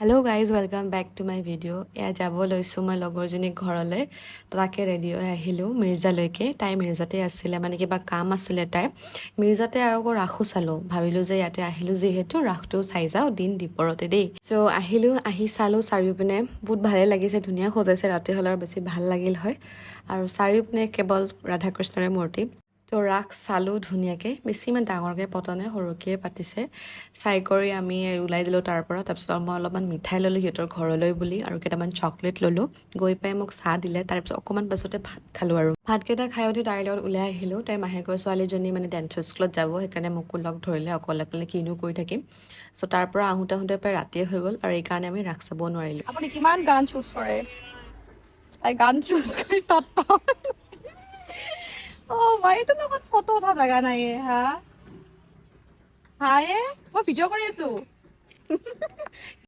hello' guys welcome back to my video' এয়া যাব লৈছোঁ মই লগৰজনীক ঘৰলৈ তাকে ৰেডি হৈ আহিলোঁ মিৰ্জালৈকে তাই মিৰ্জাতে আছিলে মানে কিবা কাম আছিলে তাইৰ মিৰ্জাতে আৰু আকৌ ৰাখো চালোঁ ভাবিলোঁ যে ইয়াতে আহিলোঁ যিহেতু ৰাসটো চাই যাওঁ দিন দীপৰতে দেই চ' আহিলোঁ আহি চালোঁ চাৰিওপিনে বহুত ভালেই লাগিছে ধুনীয়া সজাইছে ৰাতি হ'লে আৰু বেছি ভাল লাগিল হয় আৰু চাৰিওপিনে কেৱল ৰাধা কৃষ্ণৰে মূৰ্তি তো ৰাস চালোঁ ধুনীয়াকৈ বেছি ইমান ডাঙৰকৈ পতা নাই সৰুকৈ পাতিছে চাই কৰি আমি ওলাই দিলোঁ তাৰ পৰা তাৰপিছত মই অলপমান মিঠাই ল'লোঁ সিহঁতৰ ঘৰলৈ বুলি আৰু কেইটামান চকলেট ল'লোঁ গৈ পাই মোক চাহ দিলে তাৰপিছত অকণমান পাছতে ভাত খালোঁ আৰু ভাতকেইটা খাই উঠি তাইৰ লগত ওলাই আহিলোঁ তাইৰ মাহেকৰ ছোৱালীজনী মানে ডেন্সৰ স্কুলত যাব সেইকাৰণে মোকো লগ ধৰিলে অকলে অকলে কিনো কৰি থাকিম চ' তাৰ পৰা আহোঁতে আহোঁতে প্ৰায় ৰাতিয়ে হৈ গ'ল আৰু এইকাৰণে আমি ৰাস চাব নোৱাৰিলোঁ আপুনি কিমান গান চুজ কৰে তাই গান চুজ কৰি তাত পাওঁ এইটো লগত ফটো উঠা জাগা নাই হা হায়ে মই ভিডিঅ' কৰি আছো